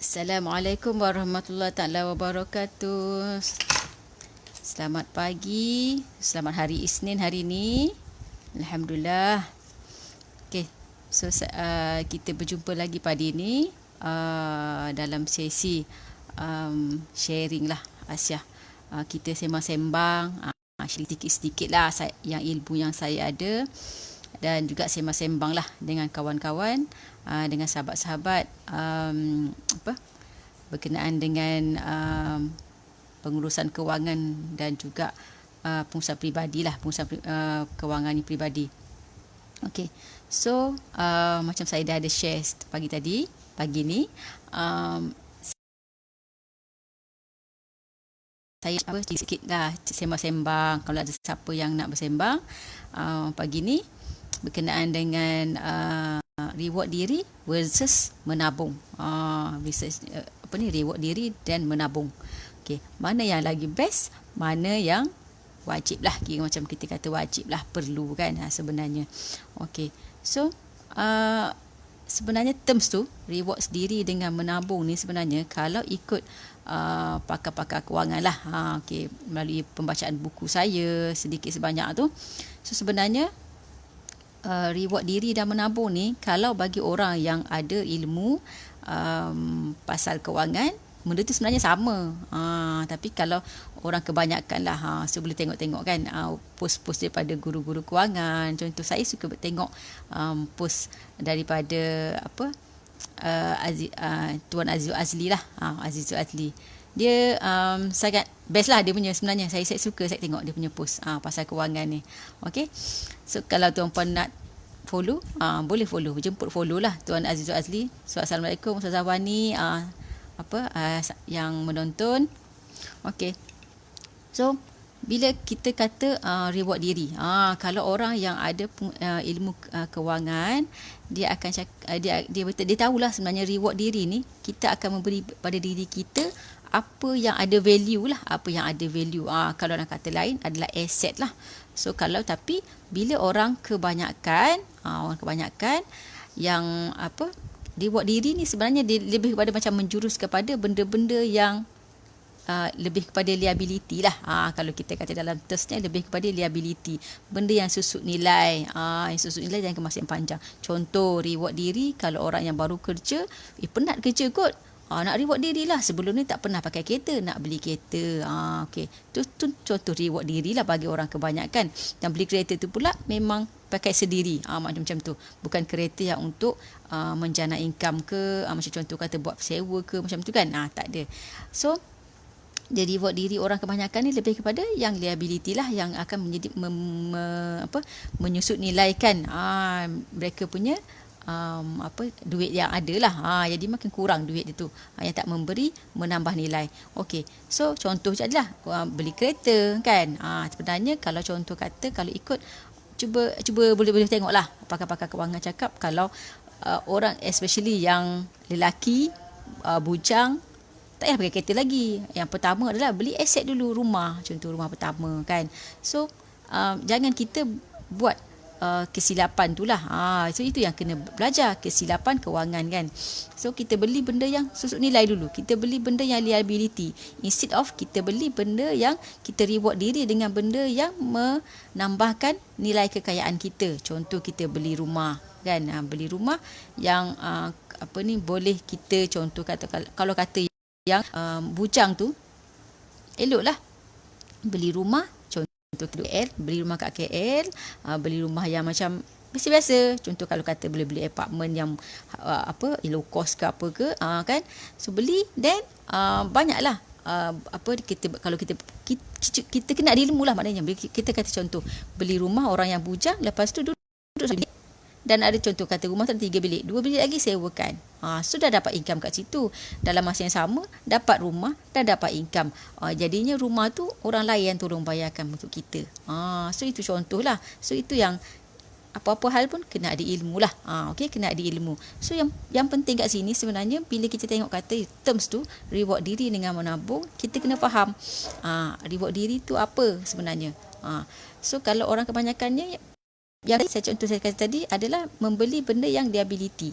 Assalamualaikum warahmatullahi taala wabarakatuh. Selamat pagi, selamat hari Isnin hari ini. Alhamdulillah. Okey, so kita berjumpa lagi pada ini dalam sesi sharing lah Asia. Kita sembang-sembang, sedikit-sedikit lah yang ilmu yang saya ada, dan juga sembang-sembang lah dengan kawan-kawan, dengan sahabat-sahabat berkenaan dengan pengurusan kewangan dan juga pengurusan peribadi lah, kewangan peribadi. Okey, so macam saya dah ada share pagi ni, saya sikit lah sembang-sembang kalau ada siapa yang nak bersembang pagi ni berkenaan dengan reward diri versus menabung. Reward diri dan menabung. Okey, mana yang lagi best, mana yang wajib lah, kira macam kita kata wajib lah, perlu kan sebenarnya. Okey, so sebenarnya terms tu, reward sendiri dengan menabung ni sebenarnya kalau ikut pakar-pakar kewangan lah, okay, melalui pembacaan buku saya sedikit sebanyak tu, so sebenarnya reward diri dan menabung ni kalau bagi orang yang ada ilmu pasal kewangan, benda tu sebenarnya sama. Tapi kalau orang kebanyakan lah, saya boleh tengok-tengok kan post-post daripada guru-guru kewangan. Contoh saya suka tengok post daripada Tuan Azizul Azli lah, Azizul Azli. Dia sangat best lah dia punya sebenarnya. Saya suka saya tengok dia punya post pasal kewangan ni. Okey. So kalau tuan-puan nak follow, boleh follow, jemput follow lah Tuan Azizul Azli. So assalamualaikum Ustazah Wani, yang menonton. Okey. So bila kita kata reward diri, kalau orang yang ada ilmu kewangan, dia akan dia tahulah sebenarnya reward diri ni kita akan memberi pada diri kita apa yang ada value lah, apa yang ada value. Kalau nak kata lain adalah aset lah. So tapi bila orang kebanyakan yang reward diri ni sebenarnya dia lebih kepada macam menjurus kepada benda-benda yang lebih kepada liability lah. Kalau kita kata dalam termsnya lebih kepada liability, benda yang susut nilai, jangka masa yang panjang. Contoh reward diri, kalau orang yang baru kerja, penat kerja kot, nak reward diri lah, sebelum ni tak pernah pakai kereta, nak beli kereta. Okay. Tu contoh reward diri lah bagi orang kebanyakan. Dan beli kereta tu pula memang pakai sendiri, macam tu, bukan kereta yang untuk menjana income ke, macam contoh kata buat sewa ke, macam tu kan, tak ada. So dia reward diri orang kebanyakan ni lebih kepada yang liability lah, yang akan menjadi menyusut nilaikan mereka punya duit yang ada lah. Jadi makin kurang duit dia tu, yang tak memberi menambah nilai. Okey, so contoh je adalah beli kereta kan. Sebenarnya kalau contoh kata, kalau ikut cuba boleh tengoklah pakar-pakar kewangan cakap, kalau orang especially yang lelaki bujang, tak payah pakai kereta lagi. Yang pertama adalah beli aset dulu, rumah, contoh rumah pertama kan. So jangan kita buat kesilapan tu lah. So itu yang kena belajar, kesilapan kewangan kan. So kita beli benda yang susut nilai dulu, kita beli benda yang liability, instead of kita beli benda yang kita reward diri dengan benda yang menambahkan nilai kekayaan kita. Contoh kita beli rumah kan, beli rumah yang boleh kita, contoh kata kalau kata yang bujang tu, eloklah beli rumah, contoh KL, beli rumah kat KL, beli rumah yang macam biasa-biasa. Contoh kalau kata boleh beli apartment yang low cost ke apa ke, kan. So beli, then banyaklah kalau kita kena ada ilmu lah, maknanya kita kata contoh beli rumah orang yang bujang, lepas tu duduk dan ada contoh kata rumah tu 3 bilik, 2 bilik lagi sewakan. Sudah dapat income kat situ. Dalam masa yang sama dapat rumah dan dapat income. Jadinya rumah tu orang lain yang tolong bayarkan untuk kita. So itu contohlah. So itu yang apa-apa hal pun kena ada ilmu lah. Okey, kena ada ilmu. So yang penting kat sini sebenarnya, bila kita tengok kata terms tu, reward diri dengan menabung, kita kena faham reward diri tu apa sebenarnya. So kalau orang kebanyakannya Yang contoh saya kata tadi adalah membeli benda yang liability.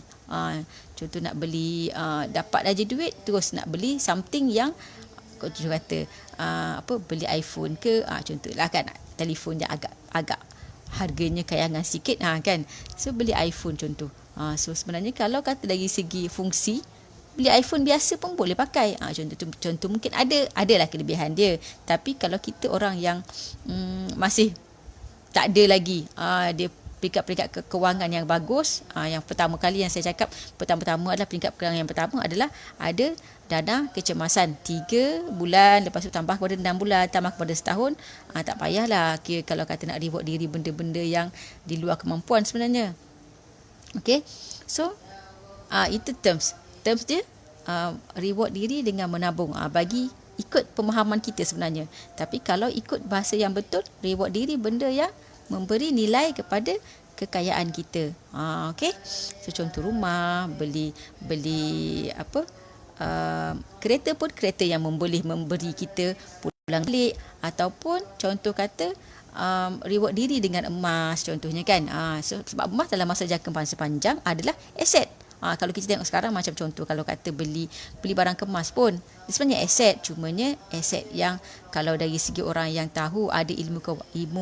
Contoh nak beli, dapat aja duit, terus nak beli something yang contoh kata beli iPhone ke, contohlah kan, telefon yang agak harganya kayangan sikit, kan. So beli iPhone contoh. So sebenarnya kalau kata dari segi fungsi, beli iPhone biasa pun boleh pakai. Contoh mungkin adalah kelebihan dia. Tapi kalau kita orang yang masih tak ada lagi dia peringkat kewangan yang bagus, yang pertama kali yang saya cakap, pertama-tama adalah peringkat kewangan yang pertama adalah ada dana kecemasan 3 bulan, lepas tu tambah kepada 6 bulan, tambah kepada setahun. Tak payahlah kira kalau kata nak reward diri benda-benda yang di luar kemampuan sebenarnya. Okay, so itu terms dia, reward diri dengan menabung, bagi ikut pemahaman kita sebenarnya. Tapi kalau ikut bahasa yang betul, reward diri benda yang memberi nilai kepada kekayaan kita. Okay, so contoh rumah, beli kereta pun, kereta yang boleh memberi kita pulang balik, ataupun contoh kata reward diri dengan emas contohnya, kan. Sebab emas dalam masa jangka panjang adalah aset. Kalau kita tengok sekarang macam contoh kalau kata beli barang kemas pun dia sebenarnya aset, cumanya aset yang kalau dari segi orang yang tahu ada ilmu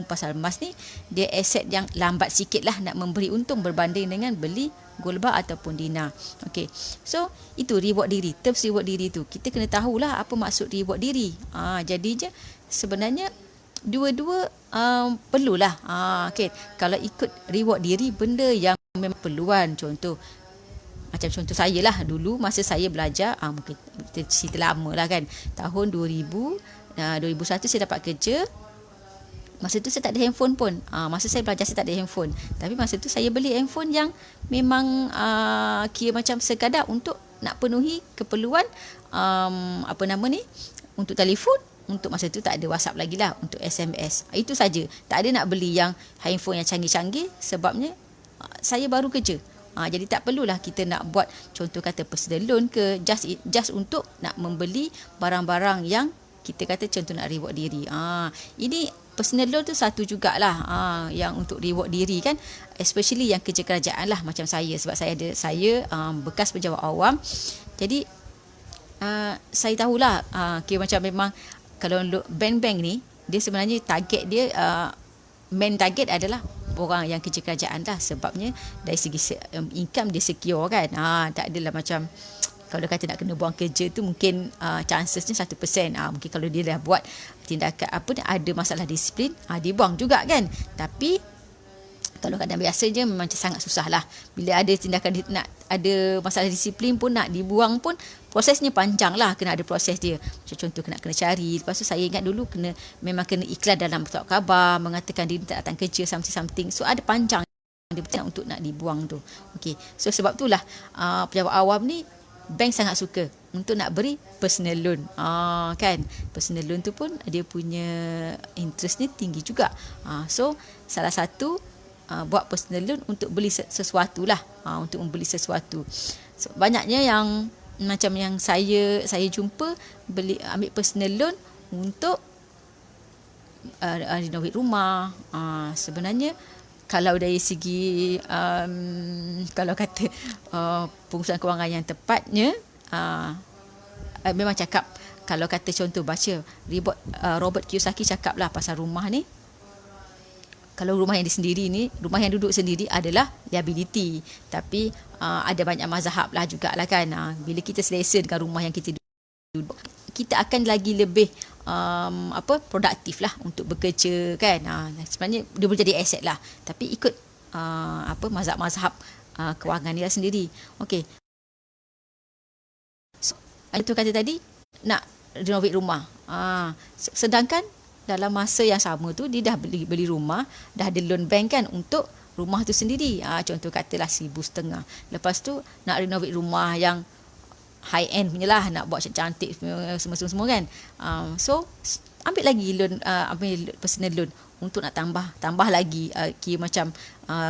pasal emas ni, dia aset yang lambat sikit lah nak memberi untung berbanding dengan beli gold bar ataupun dinar. Okay, so itu reward diri. Terms reward diri tu kita kena tahulah apa maksud reward diri. Jadinya sebenarnya dua-dua perlulah. Okay, kalau ikut reward diri benda yang memang perluan, contoh macam contoh saya lah, dulu masa saya belajar, mungkin cerita lama lah kan, tahun 2001 saya dapat kerja. Masa tu saya tak ada handphone pun. Masa saya belajar saya tak ada handphone. Tapi masa tu saya beli handphone yang memang kira macam sekadar untuk nak penuhi keperluan untuk telefon. Untuk masa tu tak ada WhatsApp lagi lah, untuk SMS. Itu saja. Tak ada nak beli yang handphone yang canggih-canggih, sebabnya saya baru kerja. Jadi tak perlulah kita nak buat contoh kata personal loan ke, just untuk nak membeli barang-barang yang kita kata contoh nak reward diri. Ini personal loan tu satu jugalah yang untuk reward diri, kan, especially yang kerja kerajaan lah macam saya, sebab saya bekas pejabat awam. Jadi saya tahulah kira macam memang kalau bank-bank ni dia sebenarnya target dia, main target adalah orang yang kerja kerajaan lah, sebabnya dari segi income dia secure, kan. Tak adalah macam kalau dia kata nak kena buang kerja tu mungkin chancesnya 1%. Mungkin kalau dia dah buat tindakan ada masalah disiplin, dia buang juga, kan. Tapi kalau keadaan biasanya memang sangat susah lah. Bila ada tindakan nak ada masalah disiplin pun, nak dibuang pun prosesnya panjang lah, kena ada proses dia. Macam contoh kena cari. Lepas tu saya ingat dulu memang kena iklan dalam surat khabar mengatakan dia tak datang kerja something. So ada panjang dia untuk nak dibuang tu. Okay, so sebab itulah pejabat awam ni bank sangat suka untuk nak beri personal loan. Kan, personal loan tu pun dia punya interestnya tinggi juga. So salah satu buat personal loan untuk beli sesuatu lah, untuk membeli sesuatu. So, banyaknya yang macam yang saya jumpa ambil personal loan untuk renovate rumah. Sebenarnya kalau dari segi kalau kata pengurusan kewangan yang tepatnya, memang cakap, kalau kata contoh baca Robert Kiyosaki cakap lah pasal rumah ni, kalau rumah yang sendiri ni, rumah yang duduk sendiri adalah liability. Tapi ada banyak mazhab lah jugalah, kan. Bila kita selesa dengan rumah yang kita duduk, kita akan lagi lebih produktif lah untuk bekerja, kan. Sebenarnya dia boleh jadi aset lah, tapi ikut mazhab-mazhab kewangan dia sendiri. Okey. So, itu kata tadi nak renovate rumah. Sedangkan dalam masa yang sama tu dia dah beli rumah, dah ada loan bank, kan, untuk rumah tu sendiri. Contoh katalah 1,500. Lepas tu nak renovate rumah yang high end punya lah, nak buat cantik semua, kan. So ambil lagi loan, ambil personal loan untuk nak tambah lagi kira macam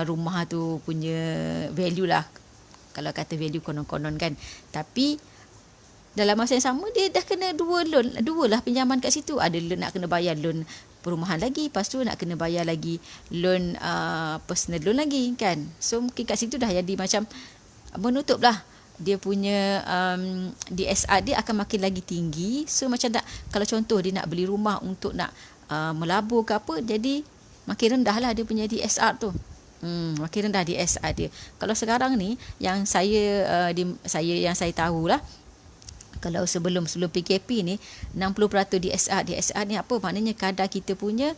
rumah tu punya value lah, kalau kata value konon-konon, kan. Tapi dalam masa yang sama dia dah kena dua lah pinjaman kat situ. Ada loan nak kena bayar loan perumahan lagi, lepas tu nak kena bayar lagi loan, personal loan lagi kan. So mungkin kat situ dah jadi macam menutup lah dia punya DSR dia akan makin lagi tinggi. So macam tak, kalau contoh dia nak beli rumah untuk nak melabur ke apa, jadi makin rendah lah dia punya DSR tu. Makin rendah DSR dia. Kalau sekarang ni yang saya tahulah, kalau sebelum PKP ni 60% DSR ni apa maknanya? Kadar kita punya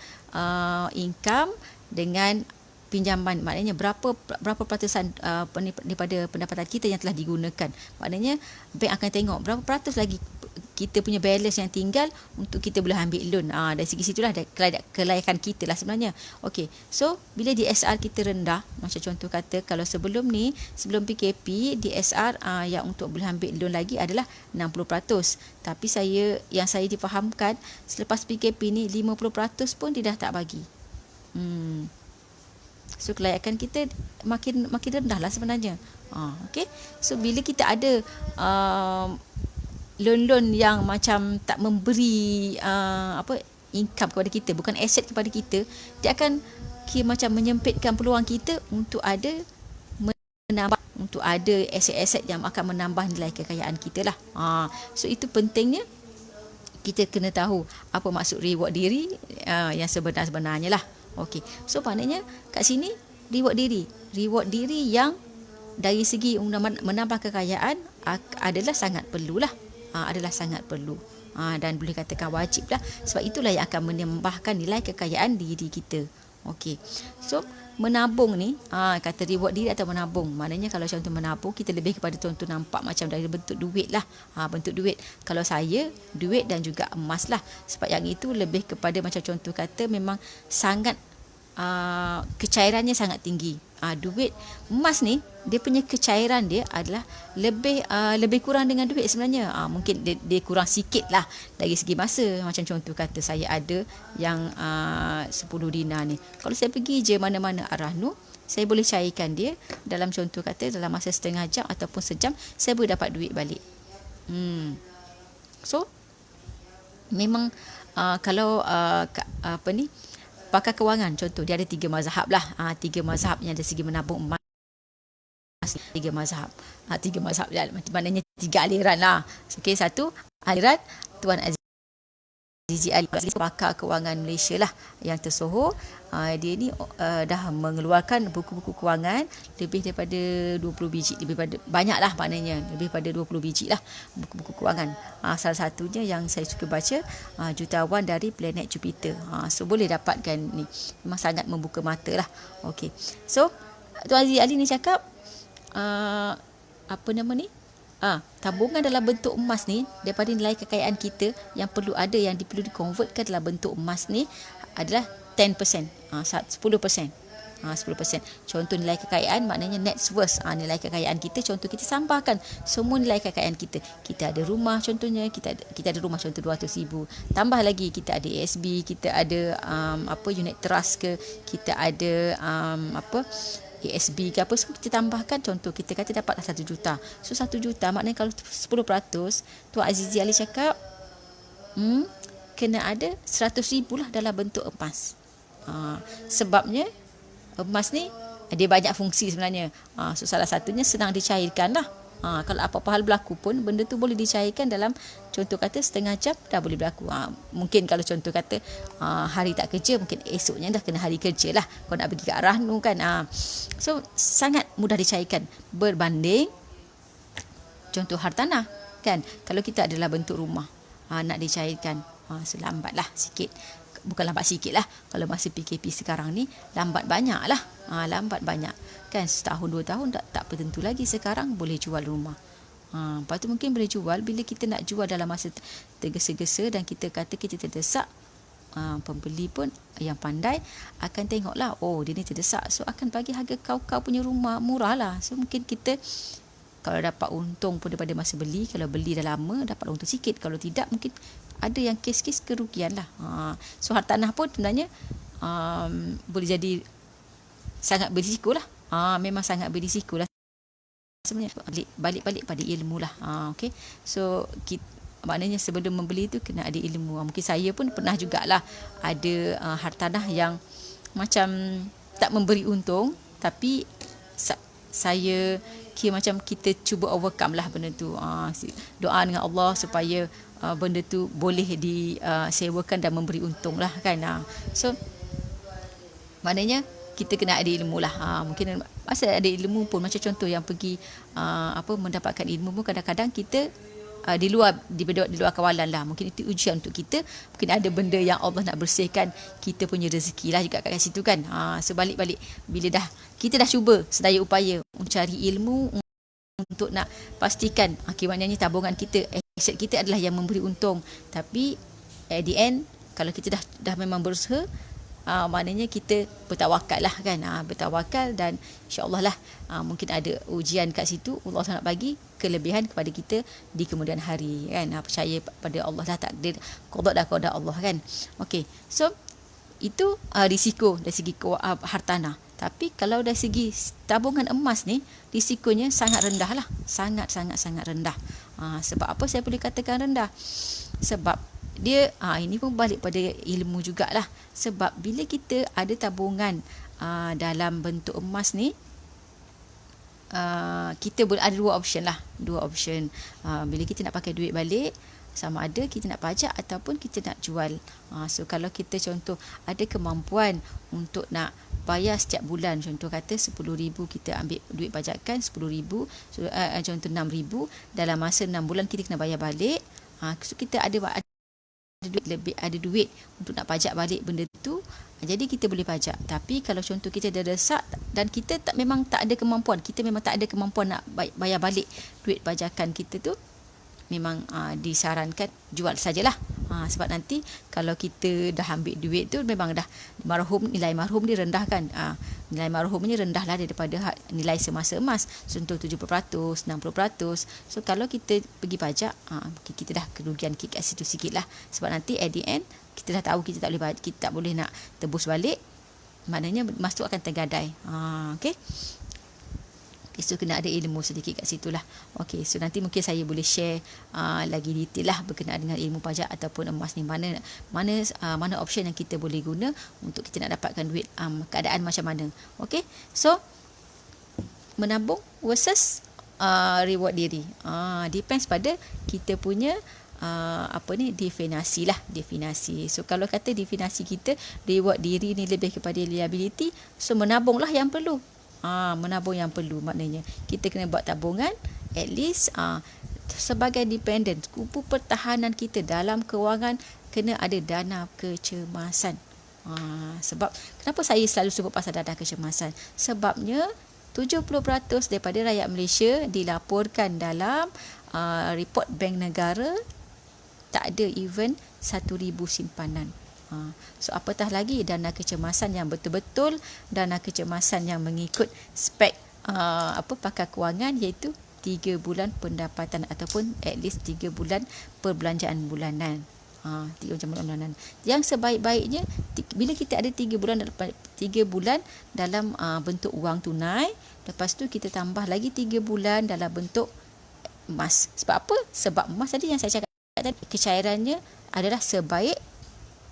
income dengan pinjaman, maknanya berapa peratusan daripada pendapatan kita yang telah digunakan. Maknanya bank akan tengok berapa peratus lagi kita punya balance yang tinggal untuk kita boleh ambil loan. Dari segi situlah kelayakan kita lah sebenarnya. Okey, so bila DSR kita rendah, macam contoh kata kalau sebelum PKP DSR yang untuk boleh ambil loan lagi adalah 60%. Tapi yang saya difahamkan selepas PKP ni 50% pun dia dah tak bagi. So kelayakan kita makin rendah lah sebenarnya. Okey. So bila kita ada loan-loan yang macam tak memberi income kepada kita, bukan aset kepada kita, dia akan macam menyempitkan peluang kita untuk ada aset-aset yang akan menambah nilai kekayaan kita lah. So itu pentingnya kita kena tahu apa maksud reward diri yang sebenarnya lah. Okey. So maknanya kat sini reward diri yang dari segi menambah kekayaan adalah sangat perlulah. Dan boleh katakan wajib lah, sebab itulah yang akan menambahkan nilai kekayaan diri kita. Okey. So menabung ni, kata reward diri atau menabung, maknanya kalau contoh menabung, kita lebih kepada contoh nampak macam dari bentuk duit lah. Bentuk duit, kalau saya duit dan juga emas lah, sebab yang itu lebih kepada macam contoh kata memang sangat kecairannya sangat tinggi. Duit, emas ni dia punya kecairan dia adalah lebih kurang dengan duit sebenarnya. Mungkin dia kurang sikit lah dari segi masa. Macam contoh kata saya ada yang 10 dinar ni, kalau saya pergi je mana-mana arah nu, saya boleh cairkan dia dalam contoh kata dalam masa setengah jam ataupun sejam, saya boleh dapat duit balik. So memang kalau pakar kewangan contoh, dia ada 3 mazhab lah. 3 mazhab yang dari segi menabung emas, 3 mazhab. 3 mazhab maknanya 3 aliran lah. Okey, satu aliran Tuan Azizi Ali, pakar kewangan Malaysia lah yang tersohor. Dia ni dah mengeluarkan buku-buku kewangan lebih daripada 20 biji, banyak lah maknanya, lebih daripada 20 biji lah buku-buku kewangan. Salah satunya yang saya suka baca, Jutawan dari Planet Jupiter. So boleh dapatkan ni, memang sangat membuka mata lah. Okey. So Tuan Azizi Ali ni cakap tabungan dalam bentuk emas ni, daripada nilai kekayaan kita yang perlu dikonvertkan dalam bentuk emas ni adalah 10%, 10%. 10%. Contoh nilai kekayaan maknanya net worth, nilai kekayaan kita. Contoh kita sambahkan semua nilai kekayaan kita. Kita ada rumah contohnya, kita ada rumah contoh 200,000. Tambah lagi kita ada ASB, kita ada unit trust ke, kita ada ASB ke apa, semua kita tambahkan. Contoh kita kata dapatlah 1 juta. So 1 juta maknanya kalau 10%, Tuan Azizi Ali cakap kena ada 100,000 lah dalam bentuk emas. Sebabnya emas ni dia banyak fungsi sebenarnya. So salah satunya senang dicairkan lah. Kalau apa-apa hal berlaku pun, benda tu boleh dicairkan dalam contoh kata setengah jam dah boleh berlaku. Mungkin kalau contoh kata hari tak kerja, mungkin esoknya dah kena hari kerja lah, kau nak pergi ke arah nu kan. So sangat mudah dicairkan berbanding contoh hartanah kan. Kalau kita adalah bentuk rumah, nak dicairkan selambat lah sikit. Bukan lambat sikit lah, kalau masa PKP sekarang ni lambat banyak lah. Lambat banyak kan, setahun 2 tahun tak bertentu lagi. Sekarang boleh jual rumah. Lepas tu mungkin boleh jual bila kita nak jual dalam masa tergesa-gesa dan kita kata kita terdesak. Pembeli pun yang pandai akan tengoklah, oh dia ni terdesak, so akan bagi harga kau punya rumah murah lah. So mungkin kita kalau dapat untung pun daripada masa beli, kalau beli dah lama dapat untung sikit, kalau tidak mungkin ada yang kes-kes kerugian lah. So hartanah pun sebenarnya boleh jadi sangat berisiko lah. Memang sangat berisiko lah sebenarnya. Balik pada ilmu lah. Okay. So maknanya sebelum membeli tu kena ada ilmu. Mungkin saya pun pernah jugalah ada hartanah yang macam tak memberi untung, tapi saya kira macam kita cuba overcome lah benda tu. Doa dengan Allah supaya benda tu boleh disewakan dan memberi untung lah kan. So maknanya kita kena ada ilmu lah. Mungkin masa ada ilmu pun, macam contoh yang pergi mendapatkan ilmu pun kadang-kadang kita di luar kawalan lah. Mungkin itu ujian untuk kita. Mungkin ada benda yang Allah nak bersihkan kita punya rezeki lah juga kat situ kan. Sebalik-balik bila kita dah cuba sedaya upaya mencari ilmu untuk nak pastikan maknanya tabungan kita, aset kita adalah yang memberi untung. Tapi at the end, kalau kita dah memang berusaha, maknanya kita bertawakal lah kan. Bertawakal dan insyaAllah lah mungkin ada ujian kat situ. Allah nak bagi kelebihan kepada kita di kemudian hari kan. Percaya pada Allah lah, takdir qada dan qada Allah kan. Okey, so itu risiko dari segi hartanah. Tapi kalau dari segi tabungan emas ni, risikonya sangat rendah lah. Sangat rendah. Sebab apa saya boleh katakan rendah? Sebab dia ini pun balik pada ilmu jugalah. Sebab bila kita ada tabungan dalam bentuk emas ni, kita boleh ada dua option. Bila kita nak pakai duit balik, sama ada kita nak pajak ataupun kita nak jual. So kalau kita contoh ada kemampuan untuk nak bayar setiap bulan, contoh kata 10,000 kita ambil duit pajakan 10,000, so, contoh 6,000 dalam masa 6 bulan kita kena bayar balik. So kita ada duit untuk nak pajak balik benda tu, jadi kita boleh pajak. Tapi kalau contoh kita dah desak dan kita memang tak ada kemampuan nak bayar balik duit pajakan kita tu, memang disarankan jual sajalah. Sebab nanti kalau kita dah ambil duit tu, memang dah nilai marhum dia rendah kan. Nilai marhumnya rendah lah daripada nilai semasa emas, contoh 70%, 60%. So kalau kita pergi pajak, kita dah kerugian kat situ sikit lah. Sebab nanti at the end kita dah tahu kita tak boleh nak tebus balik, maknanya emas tu akan tergadai. Okay. So kena ada ilmu sedikit kat situ lah. Okay, so nanti mungkin saya boleh share lagi detail lah berkenaan dengan ilmu pajak ataupun emas ni, mana option yang kita boleh guna untuk kita nak dapatkan duit, keadaan macam mana. Okay, so menabung versus reward diri, depends pada kita punya definasi. So kalau kata definasi kita reward diri ni lebih kepada liability, so menabung lah yang perlu. Menabung yang perlu, maknanya kita kena buat tabungan at least sebagai dependent, kupu pertahanan kita dalam kewangan. Kena ada dana kecemasan. Sebab kenapa saya selalu sebut pasal dana kecemasan? Sebabnya 70% daripada rakyat Malaysia dilaporkan dalam report Bank Negara tak ada even 1,000 simpanan. So apatah lagi dana kecemasan yang betul-betul dana kecemasan yang mengikut spek pakar kewangan, iaitu 3 bulan pendapatan ataupun at least 3 bulan perbelanjaan bulanan. 3 bulanan. Yang sebaik-baiknya bila kita ada 3 bulan dalam bentuk wang tunai, lepas tu kita tambah lagi 3 bulan dalam bentuk emas. Sebab apa? Sebab emas tadi yang saya cakap tadi, kecairannya adalah sebaik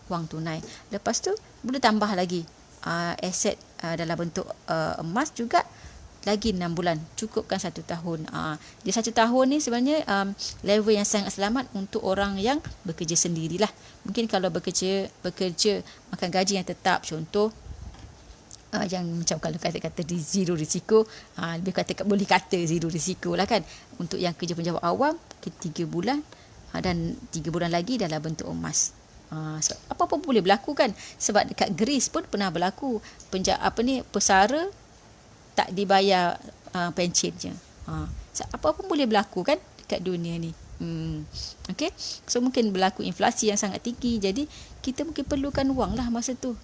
wang tunai. Lepas tu boleh tambah lagi aset dalam bentuk emas juga lagi 6 bulan, cukupkan 1 tahun. Jadi 1 tahun ni sebenarnya level yang sangat selamat untuk orang yang bekerja sendirilah. Mungkin kalau bekerja makan gaji yang tetap, contoh yang macam kalau kata di zero risiko, lebih boleh kata zero risiko lah kan. Untuk yang kerja penjawat awam 3 bulan dan 3 bulan lagi dalam bentuk emas. Apa-apa boleh berlaku kan. Sebab dekat Greece pun pernah berlaku pesara tak dibayar pensionnya. Apa-apa boleh berlaku kan dekat dunia ni. Okay, so mungkin berlaku inflasi yang sangat tinggi, jadi kita mungkin perlukan wang lah masa tu.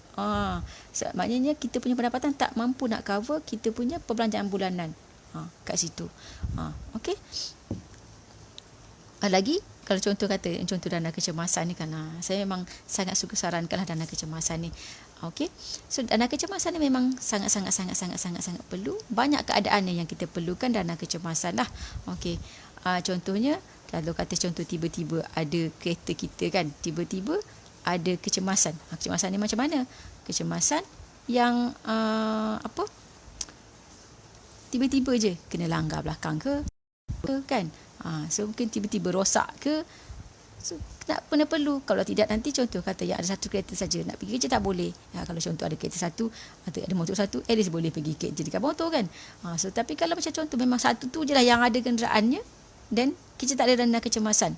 Maknanya kita punya pendapatan tak mampu nak cover kita punya perbelanjaan bulanan kat situ. Okay, lagi kalau contoh dana kecemasan ni kan, saya memang sangat suka sarankanlah dana kecemasan ni. Okey, so dana kecemasan ni memang sangat perlu. Banyak keadaan yang kita perlukan dana kecemasan lah. Okey, contohnya Kalau kata contoh tiba-tiba ada kereta kita kan, tiba-tiba ada kecemasan. Kecemasan ni macam mana? Kecemasan yang tiba-tiba je kena langgar belakang ke kan. So mungkin tiba-tiba rosak ke. So tak pernah perlu. Kalau tidak nanti contoh kata yang ada satu kereta saja, nak pergi kerja tak boleh. Kalau contoh ada kereta satu atau ada motor satu, at least boleh pergi kerja dekat motor kan. So tapi kalau macam contoh memang satu tu je lah yang ada kenderaannya, then kita tak ada dana kecemasan.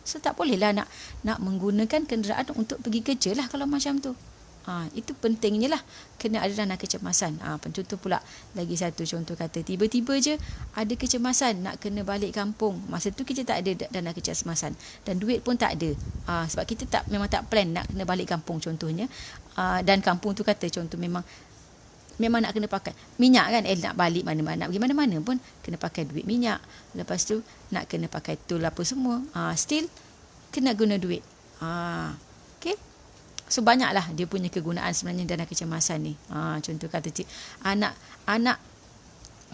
So tak bolehlah nak menggunakan kenderaan untuk pergi kerja lah kalau macam tu. Itu pentingnya lah kena ada dana kecemasan. Contoh pula lagi satu contoh kata tiba-tiba je ada kecemasan nak kena balik kampung. Masa tu kita tak ada dana kecemasan dan duit pun tak ada. Sebab kita memang tak plan nak kena balik kampung contohnya. Dan kampung tu kata contoh memang nak kena pakai minyak kan. Nak balik mana-mana, nak pergi mana-mana pun kena pakai duit minyak. Lepas tu nak kena pakai tol apa semua. Still kena guna duit. Okay. So banyaklah dia punya kegunaan sebenarnya dana kecemasan ni. Contoh kata anak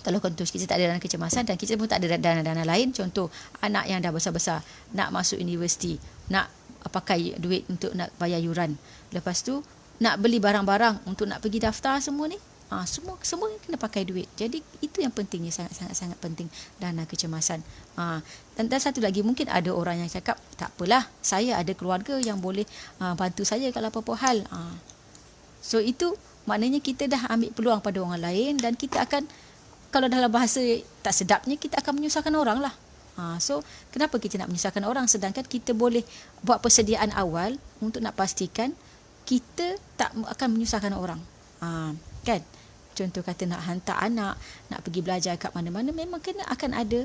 kalau contoh kita tak ada dana kecemasan dan kita pun tak ada dana-dana lain. Contoh anak yang dah besar-besar nak masuk universiti, nak pakai duit untuk nak bayar yuran. Lepas tu nak beli barang-barang untuk nak pergi daftar semua ni. Semua kena pakai duit. Jadi itu yang pentingnya, sangat-sangat penting dana kecemasan. Dan satu lagi, mungkin ada orang yang cakap tak apalah, saya ada keluarga yang boleh bantu saya kalau apa-apa hal. So itu maknanya kita dah ambil peluang pada orang lain dan kita akan, kalau dalam bahasa tak sedapnya, kita akan menyusahkan orang lah. So kenapa kita nak menyusahkan orang sedangkan kita boleh buat persediaan awal untuk nak pastikan kita tak akan menyusahkan orang. Kan? Contoh kata nak hantar anak, nak pergi belajar kat mana-mana, memang kena akan ada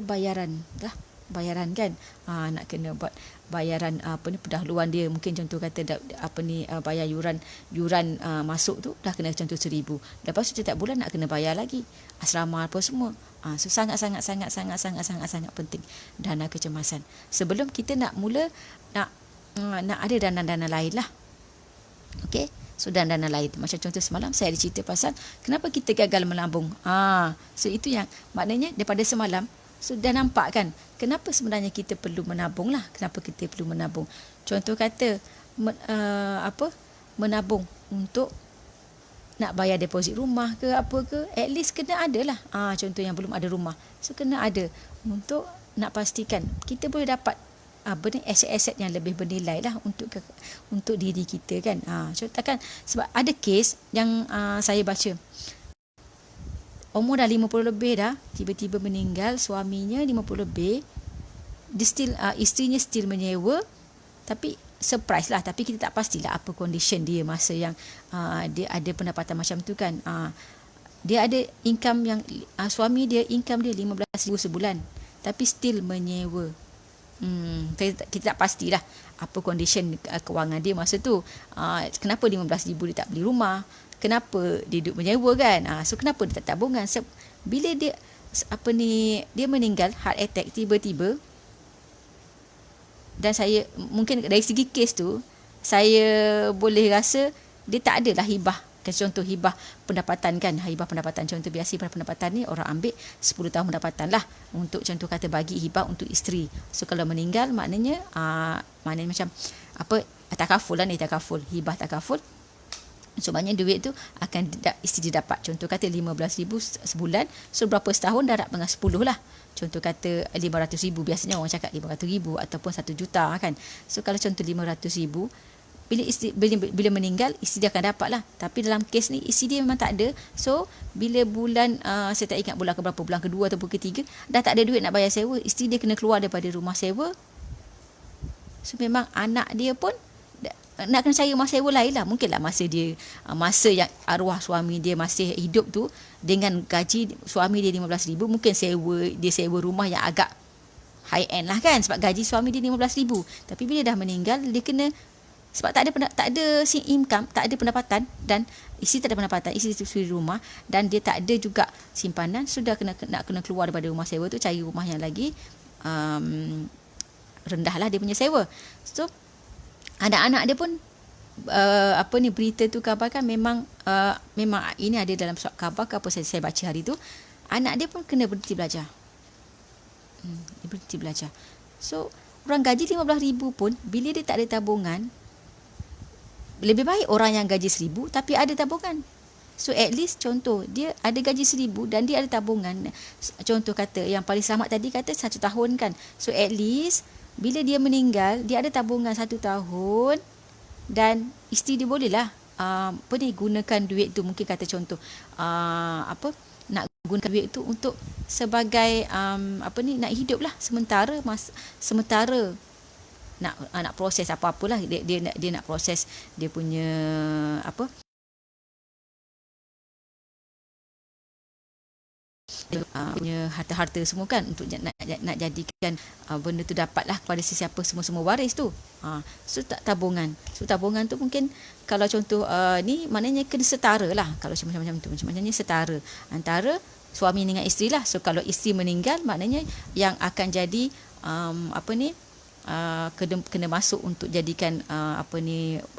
bayaran lah. Bayaran kan. Nak kena buat bayaran pendahuluan dia. Mungkin contoh kata bayar yuran masuk tu dah kena contoh 1,000. Lepas tu setiap bulan nak kena bayar lagi asrama apa semua. So sangat penting dana kecemasan. Sebelum kita nak mula nak ada dana-dana lain lah. Okey. So dana lain. Macam contoh semalam saya ada cerita pasal kenapa kita gagal melambung. So itu yang maknanya daripada semalam dah nampak kan kenapa sebenarnya kita perlu menabung lah. Kenapa kita perlu menabung. Contoh kata menabung untuk nak bayar deposit rumah ke apa ke, at least kena ada lah. Contoh yang belum ada rumah, so kena ada untuk nak pastikan kita boleh dapat aset-aset yang lebih bernilai lah untuk diri kita kan. Contohkan sebab ada kes yang saya baca, umur dah 50 lebih dah, tiba-tiba meninggal, suaminya 50 lebih, dia still, isterinya still menyewa, tapi surprise lah, tapi kita tak pastilah apa condition dia masa yang dia ada pendapatan macam tu kan. Dia ada income yang suami dia income dia 15,000 sebulan, tapi still menyewa. Kita tak pastilah apa condition kewangan dia masa tu. Kenapa 15,000 dia tak beli rumah? Kenapa dia duduk menyewa kan? So kenapa dia tak tabungan? Bila dia dia meninggal heart attack tiba-tiba, dan saya mungkin dari segi kes tu saya boleh rasa dia tak adalah hibah. Contoh hibah pendapatan kan, hibah pendapatan, contoh biasa hibah pendapatan ni orang ambil 10 tahun pendapatan lah untuk contoh kata bagi hibah untuk isteri. So kalau meninggal maknanya macam takaful lah ni, takaful, hibah takaful. So maknanya duit tu akan isteri dia dapat. Contoh kata 15,000 sebulan, so berapa setahun darab dengan 10 lah. Contoh kata 500,000, biasanya orang cakap 500,000 ataupun 1 juta kan. So kalau contoh 500,000, bila meninggal isteri dia akan dapat lah. Tapi dalam kes ni isteri dia memang tak ada. So bila bulan saya tak ingat bulan ke berapa, bulan kedua ataupun ketiga, dah tak ada duit nak bayar sewa, isteri dia kena keluar daripada rumah sewa. So memang anak dia pun nak kena cari rumah sewa lain lah. Mungkinlah masa yang arwah suami dia masih hidup tu, dengan gaji suami dia 15,000, mungkin dia sewa rumah yang agak high end lah kan, sebab gaji suami dia 15,000. Tapi bila dah meninggal, dia kena, sebab tak ada income, tak ada pendapatan, dan isteri tak ada pendapatan, isteri suri rumah, dan dia tak ada juga simpanan, sudah nak kena keluar daripada rumah sewa tu, cari rumah yang lagi rendah lah dia punya sewa. So anak-anak dia pun berita tu kabarkan memang ini ada dalam surat khabar ke apa saya baca hari tu, anak dia pun kena berhenti belajar. Dia berhenti belajar. So, orang gaji 15,000 pun, bila dia tak ada tabungan, lebih baik orang yang gaji 1,000 tapi ada tabungan. So at least contoh, dia ada gaji 1,000 dan dia ada tabungan. Contoh kata, yang paling selamat tadi kata 1 tahun kan. So at least, bila dia meninggal, dia ada tabungan 1 tahun dan isteri dia bolehlah gunakan duit tu. Mungkin kata contoh, nak guna duit tu untuk sebagai nak hidup lah sementara nak proses apa-apalah dia nak proses dia punya punya harta-harta semua kan, untuk nak jadikan benda tu dapatlah kepada sesiapa semua waris tu. So tabungan tu mungkin kalau contoh ni maknanya kena setara lah. Kalau macam tu macamnya setara antara suami dengan isteri lah. So kalau isteri meninggal, maknanya yang akan jadi kena masuk untuk jadikan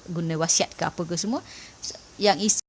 guna wasiat ke apa ke semua, yang isteri